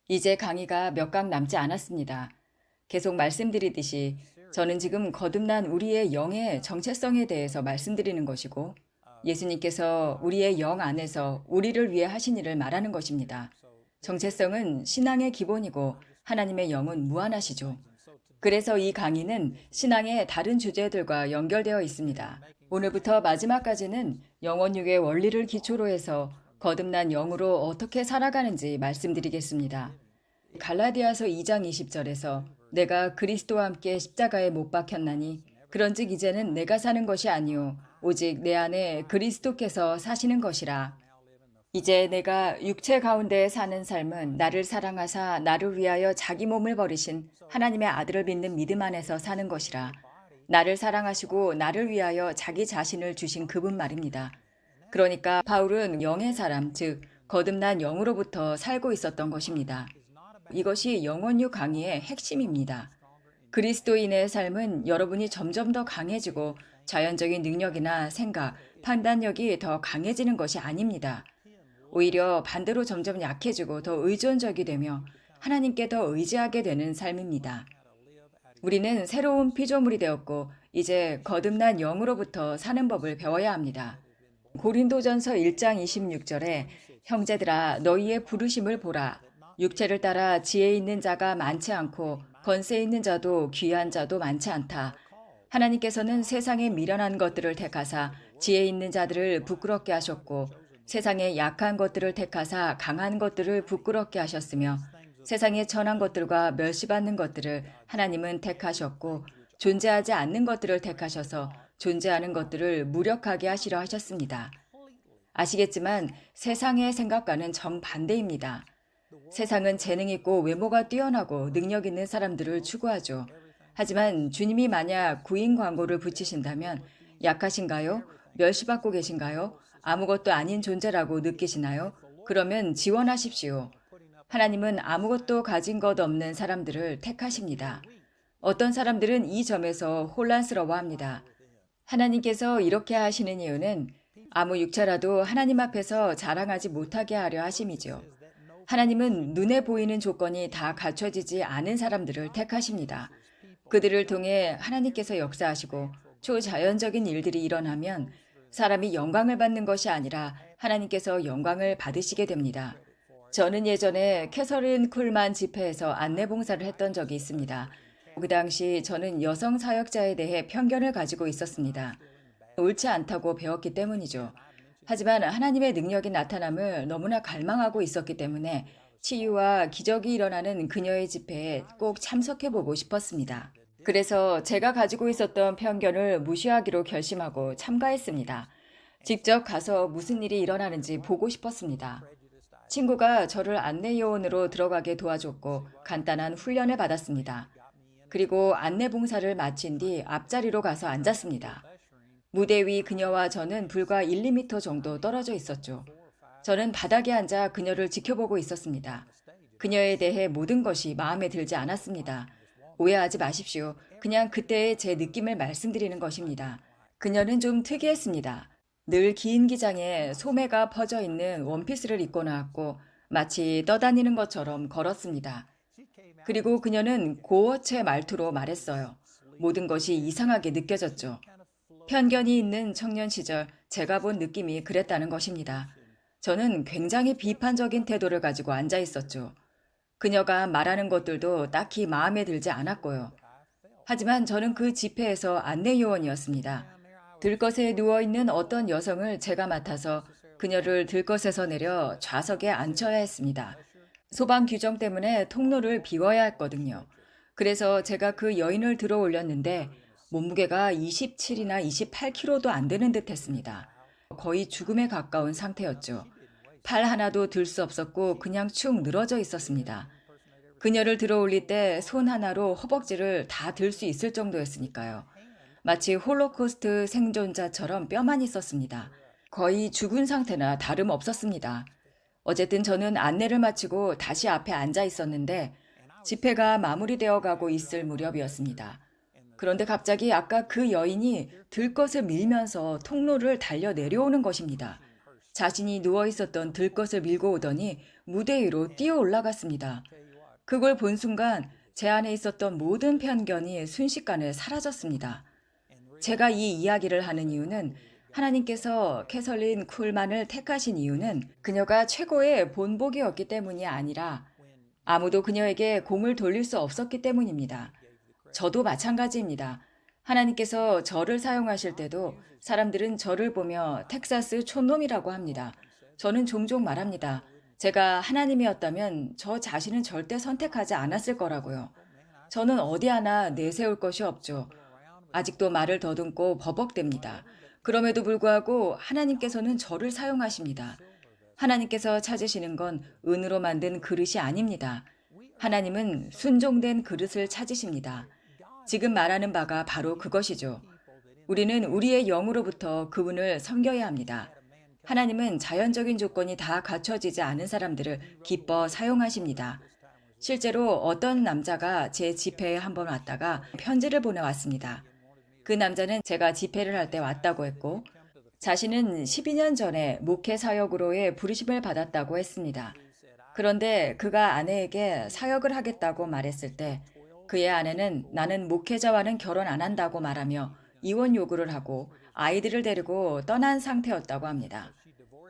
이제 강의가 몇 강 남지 않았습니다. 계속 말씀드리듯이 저는 지금 거듭난 우리의 영의 정체성에 대해서 말씀드리는 것이고 예수님께서 우리의 영 안에서 우리를 위해 하신 일을 말하는 것입니다. 정체성은 신앙의 기본이고 하나님의 영은 무한하시죠. 그래서 이 강의는 신앙의 다른 주제들과 연결되어 있습니다. 오늘부터 마지막까지는 영원육의 원리를 기초로 해서 거듭난 영으로 어떻게 살아가는지 말씀드리겠습니다. 갈라디아서 2장 20절에서 내가 그리스도와 함께 십자가에 못 박혔나니 그런즉 이제는 내가 사는 것이 아니요 오직 내 안에 그리스도께서 사시는 것이라. 이제 내가 육체 가운데 사는 삶은 나를 사랑하사 나를 위하여 자기 몸을 버리신 하나님의 아들을 믿는 믿음 안에서 사는 것이라. 나를 사랑하시고 나를 위하여 자기 자신을 주신 그분 말입니다. 그러니까 바울은 영의 사람, 즉 거듭난 영으로부터 살고 있었던 것입니다. 이것이 영원유 강의의 핵심입니다. 그리스도인의 삶은 여러분이 점점 더 강해지고 자연적인 능력이나 생각, 판단력이 더 강해지는 것이 아닙니다. 오히려 반대로 점점 약해지고 더 의존적이 되며 하나님께 더 의지하게 되는 삶입니다. 우리는 새로운 피조물이 되었고 이제 거듭난 영으로부터 사는 법을 배워야 합니다. 고린도전서 1장 26절에 형제들아 너희의 부르심을 보라. 육체를 따라 지혜 있는 자가 많지 않고 권세 있는 자도 귀한 자도 많지 않다. 하나님께서는 세상에 미련한 것들을 택하사 지혜 있는 자들을 부끄럽게 하셨고 세상에 약한 것들을 택하사 강한 것들을 부끄럽게 하셨으며 세상에 천한 것들과 멸시받는 것들을 하나님은 택하셨고 존재하지 않는 것들을 택하셔서 존재하는 것들을 무력하게 하시려 하셨습니다. 아시겠지만 세상의 생각과는 정반대입니다. 세상은 재능 있고 외모가 뛰어나고 능력 있는 사람들을 추구하죠. 하지만 주님이 만약 구인 광고를 붙이신다면 약하신가요? 멸시받고 계신가요? 아무것도 아닌 존재라고 느끼시나요? 그러면 지원하십시오. 하나님은 아무것도 가진 것 없는 사람들을 택하십니다. 어떤 사람들은 이 점에서 혼란스러워합니다. 하나님께서 이렇게 하시는 이유는 아무 육체라도 하나님 앞에서 자랑하지 못하게 하려 하심이죠. 하나님은 눈에 보이는 조건이 다 갖춰지지 않은 사람들을 택하십니다. 그들을 통해 하나님께서 역사하시고 초자연적인 일들이 일어나면 사람이 영광을 받는 것이 아니라 하나님께서 영광을 받으시게 됩니다. 저는 예전에 캐서린 쿨만 집회에서 안내봉사를 했던 적이 있습니다. 그 당시 저는 여성 사역자에 대해 편견을 가지고 있었습니다. 옳지 않다고 배웠기 때문이죠. 하지만 하나님의 능력이 나타남을 너무나 갈망하고 있었기 때문에 치유와 기적이 일어나는 그녀의 집회에 꼭 참석해보고 싶었습니다. 그래서 제가 가지고 있었던 편견을 무시하기로 결심하고 참가했습니다. 직접 가서 무슨 일이 일어나는지 보고 싶었습니다. 친구가 저를 안내요원으로 들어가게 도와줬고 간단한 훈련을 받았습니다. 그리고 안내 봉사를 마친 뒤 앞자리로 가서 앉았습니다. 무대 위 그녀와 저는 불과 1, 2미터 정도 떨어져 있었죠. 저는 바닥에 앉아 그녀를 지켜보고 있었습니다. 그녀에 대해 모든 것이 마음에 들지 않았습니다. 오해하지 마십시오. 그냥 그때의 제 느낌을 말씀드리는 것입니다. 그녀는 좀 특이했습니다. 늘 긴 기장에 소매가 퍼져 있는 원피스를 입고 나왔고 마치 떠다니는 것처럼 걸었습니다. 그리고 그녀는 고어체 말투로 말했어요. 모든 것이 이상하게 느껴졌죠. 편견이 있는 청년 시절 제가 본 느낌이 그랬다는 것입니다. 저는 굉장히 비판적인 태도를 가지고 앉아 있었죠. 그녀가 말하는 것들도 딱히 마음에 들지 않았고요. 하지만 저는 그 집회에서 안내요원이었습니다. 들것에 누워있는 어떤 여성을 제가 맡아서 그녀를 들것에서 내려 좌석에 앉혀야 했습니다. 소방 규정 때문에 통로를 비워야 했거든요. 그래서 제가 그 여인을 들어 올렸는데 몸무게가 27이나 28kg도 안 되는 듯 했습니다. 거의 죽음에 가까운 상태였죠. 팔 하나도 들 수 없었고 그냥 축 늘어져 있었습니다. 그녀를 들어 올릴 때 손 하나로 허벅지를 다 들 수 있을 정도였으니까요. 마치 홀로코스트 생존자처럼 뼈만 있었습니다. 거의 죽은 상태나 다름없었습니다. 어쨌든 저는 안내를 마치고 다시 앞에 앉아 있었는데 집회가 마무리되어 가고 있을 무렵이었습니다. 그런데 갑자기 아까 그 여인이 들것을 밀면서 통로를 달려 내려오는 것입니다. 자신이 누워 있었던 들것을 밀고 오더니 무대 위로 뛰어 올라갔습니다. 그걸 본 순간 제 안에 있었던 모든 편견이 순식간에 사라졌습니다. 제가 이 이야기를 하는 이유는 하나님께서 캐설린 쿨만을 택하신 이유는 그녀가 최고의 본보기였기 때문이 아니라 아무도 그녀에게 공을 돌릴 수 없었기 때문입니다. 저도 마찬가지입니다. 하나님께서 저를 사용하실 때도 사람들은 저를 보며 텍사스 촌놈이라고 합니다. 저는 종종 말합니다. 제가 하나님이었다면 저 자신은 절대 선택하지 않았을 거라고요. 저는 어디 하나 내세울 것이 없죠. 아직도 말을 더듬고 버벅댑니다. 그럼에도 불구하고 하나님께서는 저를 사용하십니다. 하나님께서 찾으시는 건 은으로 만든 그릇이 아닙니다. 하나님은 순종된 그릇을 찾으십니다. 지금 말하는 바가 바로 그것이죠. 우리는 우리의 영으로부터 그분을 섬겨야 합니다. 하나님은 자연적인 조건이 다 갖춰지지 않은 사람들을 기뻐 사용하십니다. 실제로 어떤 남자가 제 집회에 한번 왔다가 편지를 보내왔습니다. 그 남자는 제가 집회를 할 때 왔다고 했고 자신은 12년 전에 목회 사역으로의 부르심을 받았다고 했습니다. 그런데 그가 아내에게 사역을 하겠다고 말했을 때 그의 아내는 나는 목회자와는 결혼 안 한다고 말하며 이혼 요구를 하고 아이들을 데리고 떠난 상태였다고 합니다.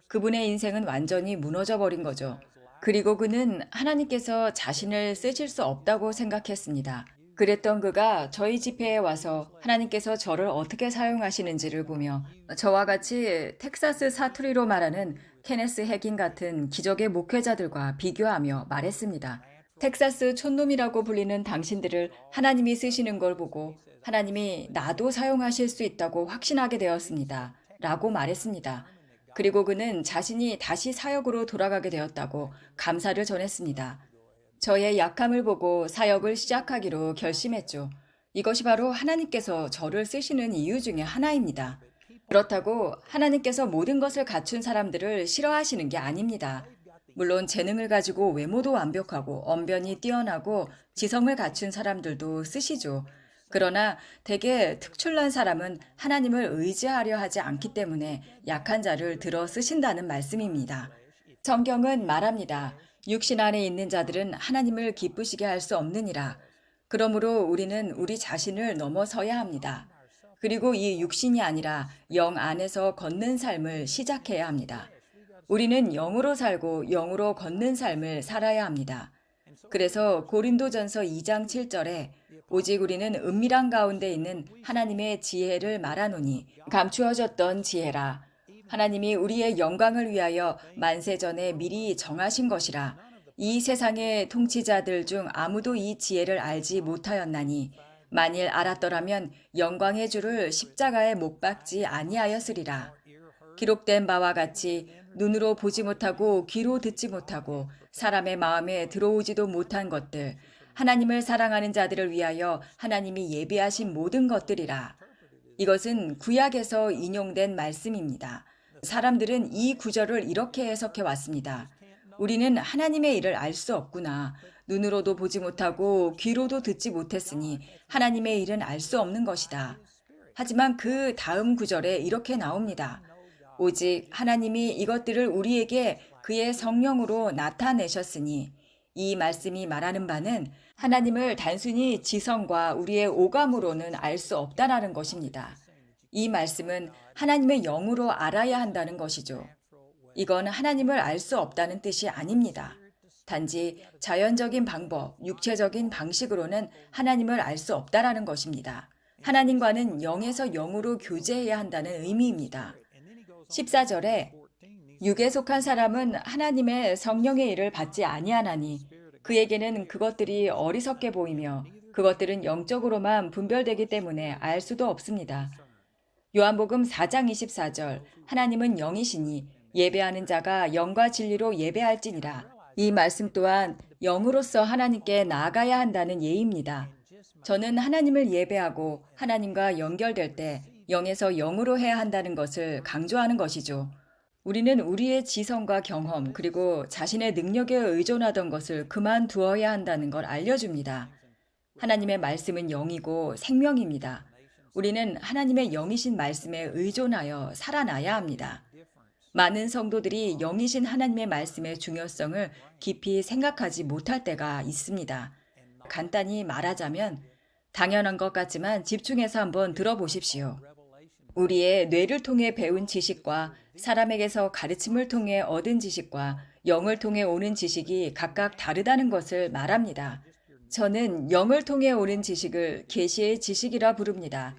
그분의 인생은 완전히 무너져 버린 거죠. 그리고 그는 하나님께서 자신을 쓰실 수 없다고 생각했습니다. 그랬던 그가 저희 집회에 와서 하나님께서 저를 어떻게 사용하시는지를 보며 저와 같이 텍사스 사투리로 말하는 케네스 해긴 같은 기적의 목회자들과 비교하며 말했습니다. 텍사스 촌놈이라고 불리는 당신들을 하나님이 쓰시는 걸 보고 하나님이 나도 사용하실 수 있다고 확신하게 되었습니다. 라고 말했습니다. 그리고 그는 자신이 다시 사역으로 돌아가게 되었다고 감사를 전했습니다. 저의 약함을 보고 사역을 시작하기로 결심했죠. 이것이 바로 하나님께서 저를 쓰시는 이유 중에 하나입니다. 그렇다고 하나님께서 모든 것을 갖춘 사람들을 싫어하시는 게 아닙니다. 물론 재능을 가지고 외모도 완벽하고 언변이 뛰어나고 지성을 갖춘 사람들도 쓰시죠. 그러나 대개 특출난 사람은 하나님을 의지하려 하지 않기 때문에 약한 자를 들어 쓰신다는 말씀입니다. 성경은 말합니다. 육신 안에 있는 자들은 하나님을 기쁘시게 할 수 없느니라. 그러므로 우리는 우리 자신을 넘어서야 합니다. 그리고 이 육신이 아니라 영 안에서 걷는 삶을 시작해야 합니다. 우리는 영으로 살고 영으로 걷는 삶을 살아야 합니다. 그래서 고린도전서 2장 7절에 오직 우리는 은밀한 가운데 있는 하나님의 지혜를 말하노니 감추어졌던 지혜라. 하나님이 우리의 영광을 위하여 만세전에 미리 정하신 것이라. 이 세상의 통치자들 중 아무도 이 지혜를 알지 못하였나니 만일 알았더라면 영광의 주를 십자가에 못 박지 아니하였으리라. 기록된 바와 같이 눈으로 보지 못하고 귀로 듣지 못하고 사람의 마음에 들어오지도 못한 것들, 하나님을 사랑하는 자들을 위하여 하나님이 예비하신 모든 것들이라. 이것은 구약에서 인용된 말씀입니다. 사람들은 이 구절을 이렇게 해석해 왔습니다. 우리는 하나님의 일을 알 수 없구나. 눈으로도 보지 못하고 귀로도 듣지 못했으니 하나님의 일은 알 수 없는 것이다. 하지만 그 다음 구절에 이렇게 나옵니다. 오직 하나님이 이것들을 우리에게 그의 성령으로 나타내셨으니 이 말씀이 말하는 바는 하나님을 단순히 지성과 우리의 오감으로는 알 수 없다라는 것입니다. 이 말씀은 하나님의 영으로 알아야 한다는 것이죠. 이건 하나님을 알 수 없다는 뜻이 아닙니다. 단지 자연적인 방법, 육체적인 방식으로는 하나님을 알 수 없다라는 것입니다. 하나님과는 영에서 영으로 교제해야 한다는 의미입니다. 14절에 육에 속한 사람은 하나님의 성령의 일을 받지 아니하나니 그에게는 그것들이 어리석게 보이며 그것들은 영적으로만 분별되기 때문에 알 수도 없습니다. 요한복음 4장 24절 하나님은 영이시니 예배하는 자가 영과 진리로 예배할지니라. 이 말씀 또한 영으로서 하나님께 나아가야 한다는 예입니다. 저는 하나님을 예배하고 하나님과 연결될 때 영에서 영으로 해야 한다는 것을 강조하는 것이죠. 우리는 우리의 지성과 경험 그리고 자신의 능력에 의존하던 것을 그만두어야 한다는 걸 알려줍니다. 하나님의 말씀은 영이고 생명입니다. 우리는 하나님의 영이신 말씀에 의존하여 살아나야 합니다. 많은 성도들이 영이신 하나님의 말씀의 중요성을 깊이 생각하지 못할 때가 있습니다. 간단히 말하자면 당연한 것 같지만 집중해서 한번 들어보십시오. 우리의 뇌를 통해 배운 지식과 사람에게서 가르침을 통해 얻은 지식과 영을 통해 오는 지식이 각각 다르다는 것을 말합니다. 저는 영을 통해 오는 지식을 계시의 지식이라 부릅니다.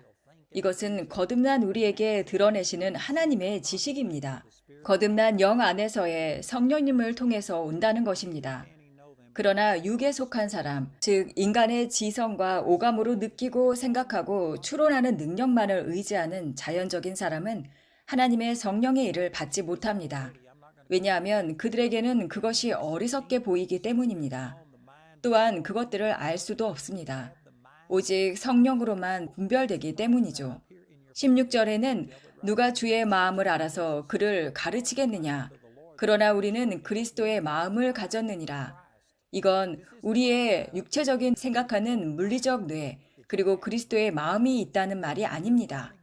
이것은 거듭난 우리에게 드러내시는 하나님의 지식입니다. 거듭난 영 안에서의 성령님을 통해서 온다는 것입니다. 그러나 육에 속한 사람, 즉 인간의 지성과 오감으로 느끼고 생각하고 추론하는 능력만을 의지하는 자연적인 사람은 하나님의 성령의 일을 받지 못합니다. 왜냐하면 그들에게는 그것이 어리석게 보이기 때문입니다. 또한 그것들을 알 수도 없습니다. 오직 성령으로만 분별되기 때문이죠. 16절에는 누가 주의 마음을 알아서 그를 가르치겠느냐? 그러나 우리는 그리스도의 마음을 가졌느니라. 이건 우리의 육체적인 생각하는 물리적 뇌, 그리고 그리스도의 마음이 있다는 말이 아닙니다.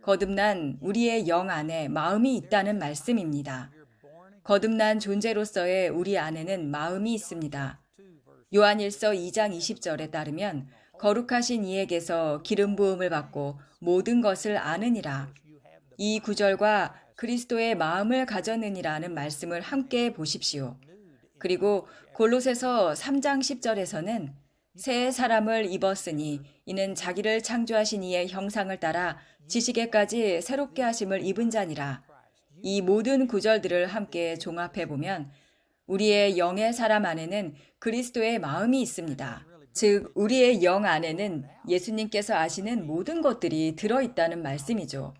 거듭난 우리의 영 안에 마음이 있다는 말씀입니다. 거듭난 존재로서의 우리 안에는 마음이 있습니다. 요한일서 2장 20절에 따르면 거룩하신 이에게서 기름 부음을 받고 모든 것을 아느니라. 이 구절과 그리스도의 마음을 가졌느니라는 말씀을 함께 보십시오. 그리고 골로새서 3장 10절에서는 새 사람을 입었으니 이는 자기를 창조하신 이의 형상을 따라 지식에까지 새롭게 하심을 입은 자니라. 이 모든 구절들을 함께 종합해 보면 우리의 영의 사람 안에는 그리스도의 마음이 있습니다. 즉 우리의 영 안에는 예수님께서 아시는 모든 것들이 들어있다는 말씀이죠.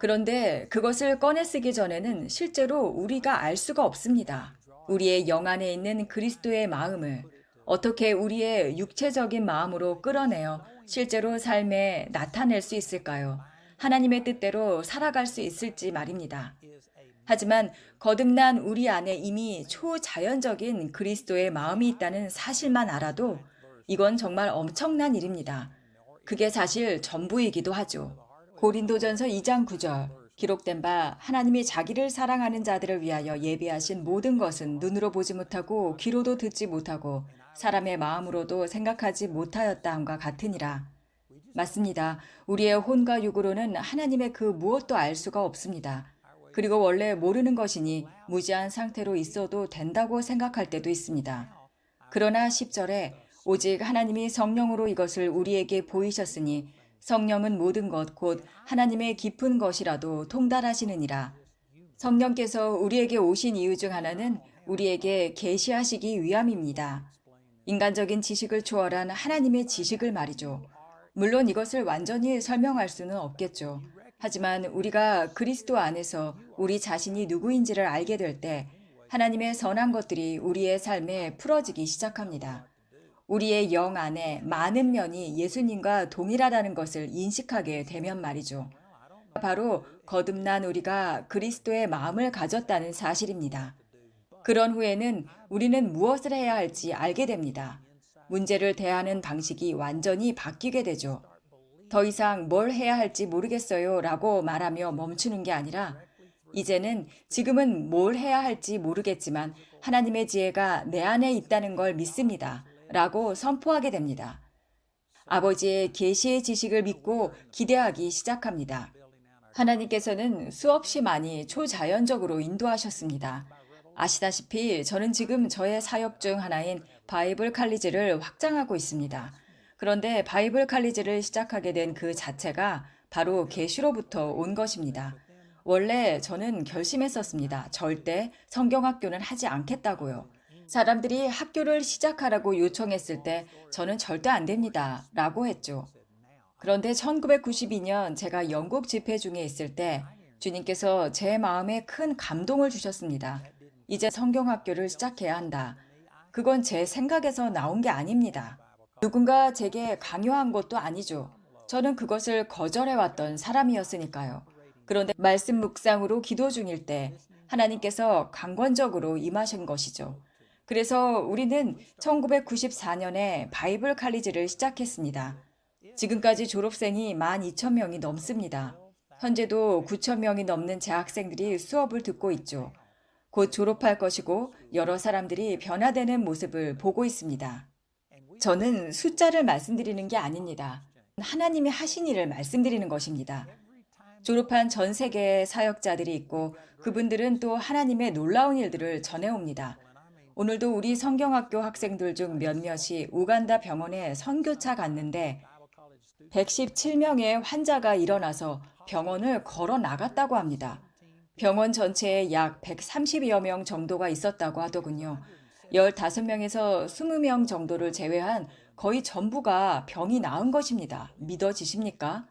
그런데 그것을 꺼내 쓰기 전에는 실제로 우리가 알 수가 없습니다. 우리의 영 안에 있는 그리스도의 마음을 어떻게 우리의 육체적인 마음으로 끌어내어 실제로 삶에 나타낼 수 있을까요? 하나님의 뜻대로 살아갈 수 있을지 말입니다. 하지만 거듭난 우리 안에 이미 초자연적인 그리스도의 마음이 있다는 사실만 알아도 이건 정말 엄청난 일입니다. 그게 사실 전부이기도 하죠. 고린도전서 2장 9절 기록된 바 하나님이 자기를 사랑하는 자들을 위하여 예비하신 모든 것은 눈으로 보지 못하고 귀로도 듣지 못하고 사람의 마음으로도 생각하지 못하였다 함과 같으니라. 맞습니다. 우리의 혼과 육으로는 하나님의 그 무엇도 알 수가 없습니다. 그리고 원래 모르는 것이니 무지한 상태로 있어도 된다고 생각할 때도 있습니다. 그러나 10절에 오직 하나님이 성령으로 이것을 우리에게 보이셨으니 성령은 모든 것 곧 하나님의 깊은 것이라도 통달하시느니라. 성령께서 우리에게 오신 이유 중 하나는 우리에게 계시하시기 위함입니다. 인간적인 지식을 초월한 하나님의 지식을 말이죠. 물론 이것을 완전히 설명할 수는 없겠죠. 하지만 우리가 그리스도 안에서 우리 자신이 누구인지를 알게 될 때 하나님의 선한 것들이 우리의 삶에 풀어지기 시작합니다. 우리의 영 안에 많은 면이 예수님과 동일하다는 것을 인식하게 되면 말이죠. 바로 거듭난 우리가 그리스도의 마음을 가졌다는 사실입니다. 그런 후에는 우리는 무엇을 해야 할지 알게 됩니다. 문제를 대하는 방식이 완전히 바뀌게 되죠. 더 이상 뭘 해야 할지 모르겠어요 라고 말하며 멈추는 게 아니라 이제는 지금은 뭘 해야 할지 모르겠지만 하나님의 지혜가 내 안에 있다는 걸 믿습니다. 라고 선포하게 됩니다. 아버지의 계시의 지식을 믿고 기대하기 시작합니다. 하나님께서는 수없이 많이 초자연적으로 인도하셨습니다. 아시다시피 저는 지금 저의 사역 중 하나인 바이블 칼리지를 확장하고 있습니다. 그런데 바이블 칼리지를 시작하게 된 그 자체가 바로 계시로부터 온 것입니다. 원래 저는 결심했었습니다. 절대 성경학교는 하지 않겠다고요. 사람들이 학교를 시작하라고 요청했을 때 저는 절대 안 됩니다. 라고 했죠. 그런데 1992년 제가 영국 집회 중에 있을 때 주님께서 제 마음에 큰 감동을 주셨습니다. 이제 성경학교를 시작해야 한다. 그건 제 생각에서 나온 게 아닙니다. 누군가 제게 강요한 것도 아니죠. 저는 그것을 거절해왔던 사람이었으니까요. 그런데 말씀 묵상으로 기도 중일 때 하나님께서 강권적으로 임하신 것이죠. 그래서 우리는 1994년에 바이블 칼리지를 시작했습니다. 지금까지 졸업생이 12,000명이 넘습니다. 현재도 9천 명이 넘는 재학생들이 수업을 듣고 있죠. 곧 졸업할 것이고 여러 사람들이 변화되는 모습을 보고 있습니다. 저는 숫자를 말씀드리는 게 아닙니다. 하나님이 하신 일을 말씀드리는 것입니다. 졸업한 전 세계의 사역자들이 있고 그분들은 또 하나님의 놀라운 일들을 전해옵니다. 오늘도 우리 성경학교 학생들 중 몇몇이 우간다 병원에 선교차 갔는데 117명의 환자가 일어나서 병원을 걸어 나갔다고 합니다. 병원 전체에 약 130여 명 정도가 있었다고 하더군요. 15명에서 20명 정도를 제외한 거의 전부가 병이 나은 것입니다. 믿어지십니까?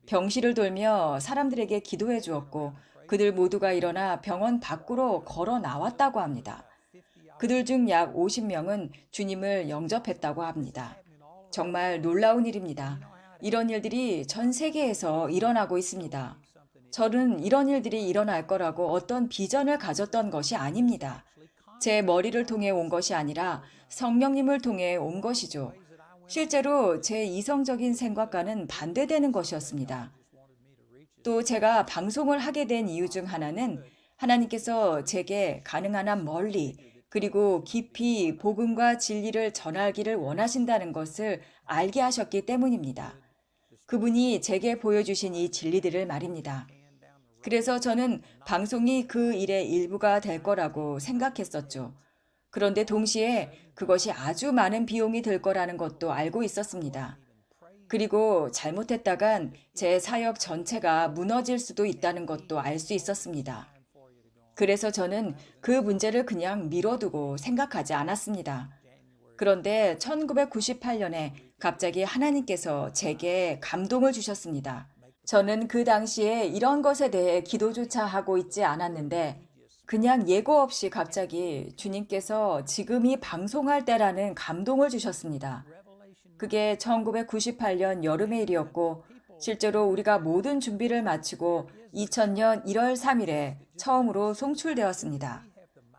병실을 돌며 사람들에게 기도해 주었고 그들 모두가 일어나 병원 밖으로 걸어 나왔다고 합니다. 그들 중 약 50명은 주님을 영접했다고 합니다. 정말 놀라운 일입니다. 이런 일들이 전 세계에서 일어나고 있습니다. 저는 이런 일들이 일어날 거라고 어떤 비전을 가졌던 것이 아닙니다. 제 머리를 통해 온 것이 아니라 성령님을 통해 온 것이죠. 실제로 제 이성적인 생각과는 반대되는 것이었습니다. 또 제가 방송을 하게 된 이유 중 하나는 하나님께서 제게 가능한 한 멀리 그리고 깊이 복음과 진리를 전하기를 원하신다는 것을 알게 하셨기 때문입니다. 그분이 제게 보여주신 이 진리들을 말입니다. 그래서 저는 방송이 그 일의 일부가 될 거라고 생각했었죠. 그런데 동시에 그것이 아주 많은 비용이 들 거라는 것도 알고 있었습니다. 그리고 잘못했다간 제 사역 전체가 무너질 수도 있다는 것도 알 수 있었습니다. 그래서 저는 그 문제를 그냥 미뤄두고 생각하지 않았습니다. 그런데 1998년에 갑자기 하나님께서 제게 감동을 주셨습니다. 저는 그 당시에 이런 것에 대해 기도조차 하고 있지 않았는데 그냥 예고 없이 갑자기 주님께서 지금이 방송할 때라는 감동을 주셨습니다. 그게 1998년 여름의 일이었고 실제로 우리가 모든 준비를 마치고 2000년 1월 3일에 처음으로 송출되었습니다.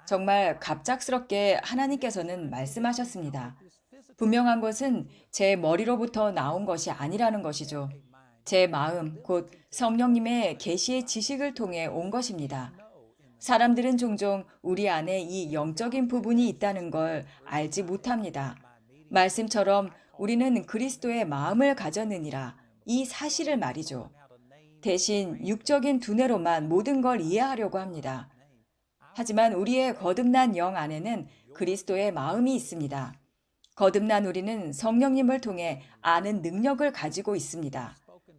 정말 갑작스럽게 하나님께서는 말씀하셨습니다. 분명한 것은 제 머리로부터 나온 것이 아니라는 것이죠. 제 마음, 곧 성령님의 계시의 지식을 통해 온 것입니다. 사람들은 종종 우리 안에 이 영적인 부분이 있다는 걸 알지 못합니다. 말씀처럼 우리는 그리스도의 마음을 가졌느니라 이 사실을 말이죠. 대신 육적인 두뇌로만 모든 걸 이해하려고 합니다. 하지만 우리의 거듭난 영 안에는 그리스도의 마음이 있습니다. 거듭난 우리는 성령님을 통해 아는 능력을 가지고 있습니다.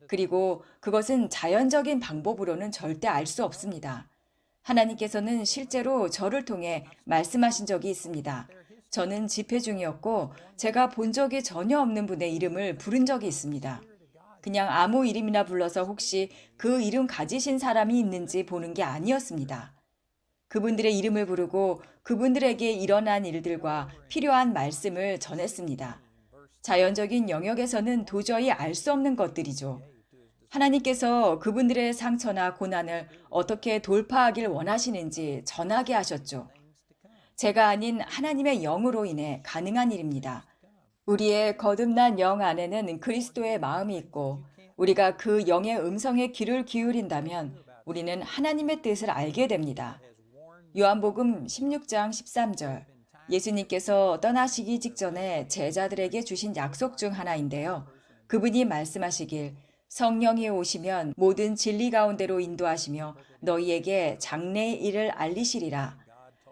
그리고 그것은 자연적인 방법으로는 절대 알 수 없습니다. 하나님께서는 실제로 저를 통해 말씀하신 적이 있습니다. 저는 집회 중이었고 제가 본 적이 전혀 없는 분의 이름을 부른 적이 있습니다. 그냥 아무 이름이나 불러서 혹시 그 이름 가지신 사람이 있는지 보는 게 아니었습니다. 그분들의 이름을 부르고 그분들에게 일어난 일들과 필요한 말씀을 전했습니다. 자연적인 영역에서는 도저히 알 수 없는 것들이죠. 하나님께서 그분들의 상처나 고난을 어떻게 돌파하길 원하시는지 전하게 하셨죠. 제가 아닌 하나님의 영으로 인해 가능한 일입니다. 우리의 거듭난 영 안에는 그리스도의 마음이 있고 우리가 그 영의 음성에 귀를 기울인다면 우리는 하나님의 뜻을 알게 됩니다. 요한복음 16장 13절 예수님께서 떠나시기 직전에 제자들에게 주신 약속 중 하나인데요. 그분이 말씀하시길 성령이 오시면 모든 진리 가운데로 인도하시며 너희에게 장래의 일을 알리시리라.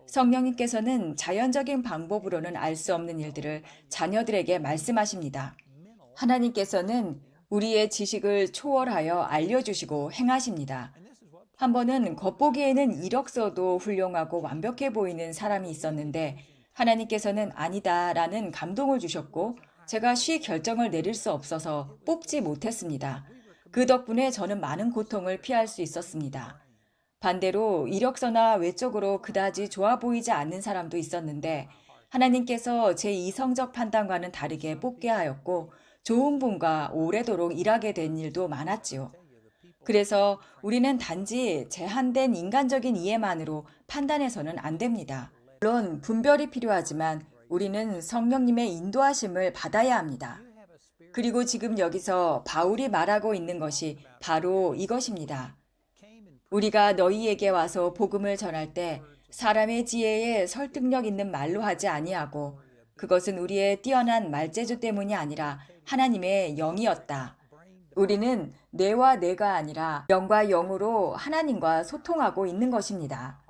성령님께서는 자연적인 방법으로는 알 수 없는 일들을 자녀들에게 말씀하십니다. 하나님께서는 우리의 지식을 초월하여 알려주시고 행하십니다. 한 번은 겉보기에는 이력서도 훌륭하고 완벽해 보이는 사람이 있었는데 하나님께서는 아니다라는 감동을 주셨고 제가 쉬 결정을 내릴 수 없어서 뽑지 못했습니다. 그 덕분에 저는 많은 고통을 피할 수 있었습니다. 반대로 이력서나 외적으로 그다지 좋아 보이지 않는 사람도 있었는데 하나님께서 제 이성적 판단과는 다르게 뽑게 하였고 좋은 분과 오래도록 일하게 된 일도 많았지요. 그래서 우리는 단지 제한된 인간적인 이해만으로 판단해서는 안 됩니다. 물론 분별이 필요하지만 우리는 성령님의 인도하심을 받아야 합니다. 그리고 지금 여기서 바울이 말하고 있는 것이 바로 이것입니다. 우리가 너희에게 와서 복음을 전할 때 사람의 지혜에 설득력 있는 말로 하지 아니하고 그것은 우리의 뛰어난 말재주 때문이 아니라 하나님의 영이었다. 우리는 뇌와 뇌가 아니라 영과 영으로 하나님과 소통하고 있는 것입니다.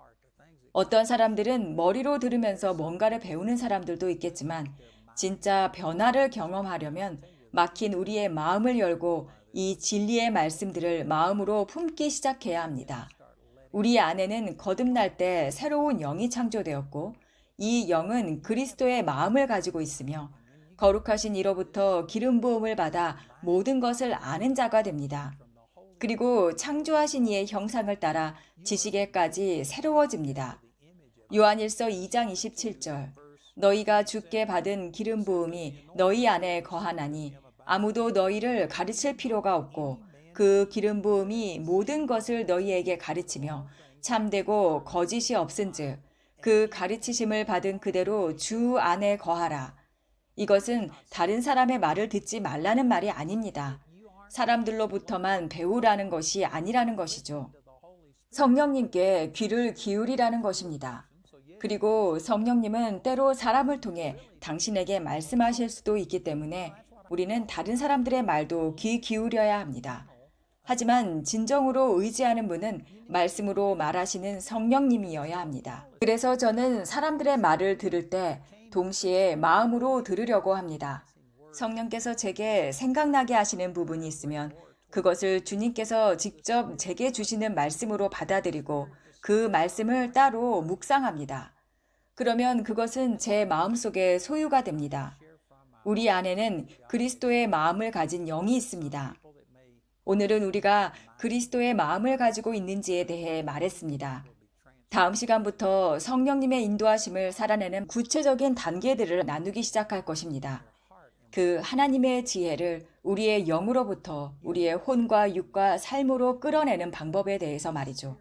어떤 사람들은 머리로 들으면서 뭔가를 배우는 사람들도 있겠지만 진짜 변화를 경험하려면 막힌 우리의 마음을 열고 이 진리의 말씀들을 마음으로 품기 시작해야 합니다. 우리 안에는 거듭날 때 새로운 영이 창조되었고 이 영은 그리스도의 마음을 가지고 있으며 거룩하신 이로부터 기름 부음을 받아 모든 것을 아는 자가 됩니다. 그리고 창조하신 이의 형상을 따라 지식에까지 새로워집니다. 요한일서 2장 27절 너희가 주께 받은 기름 부음이 너희 안에 거하나니 아무도 너희를 가르칠 필요가 없고 그 기름 부음이 모든 것을 너희에게 가르치며 참되고 거짓이 없은즉 그 가르치심을 받은 그대로 주 안에 거하라. 이것은 다른 사람의 말을 듣지 말라는 말이 아닙니다. 사람들로부터만 배우라는 것이 아니라는 것이죠. 성령님께 귀를 기울이라는 것입니다. 그리고 성령님은 때로 사람을 통해 당신에게 말씀하실 수도 있기 때문에 우리는 다른 사람들의 말도 귀 기울여야 합니다. 하지만 진정으로 의지하는 분은 말씀으로 말하시는 성령님이어야 합니다. 그래서 저는 사람들의 말을 들을 때 동시에 마음으로 들으려고 합니다. 성령께서 제게 생각나게 하시는 부분이 있으면 그것을 주님께서 직접 제게 주시는 말씀으로 받아들이고 그 말씀을 따로 묵상합니다. 그러면 그것은 제 마음속에 소유가 됩니다. 우리 안에는 그리스도의 마음을 가진 영이 있습니다. 오늘은 우리가 그리스도의 마음을 가지고 있는지에 대해 말했습니다. 다음 시간부터 성령님의 인도하심을 살아내는 구체적인 단계들을 나누기 시작할 것입니다. 그 하나님의 지혜를 우리의 영으로부터 우리의 혼과 육과 삶으로 끌어내는 방법에 대해서 말이죠.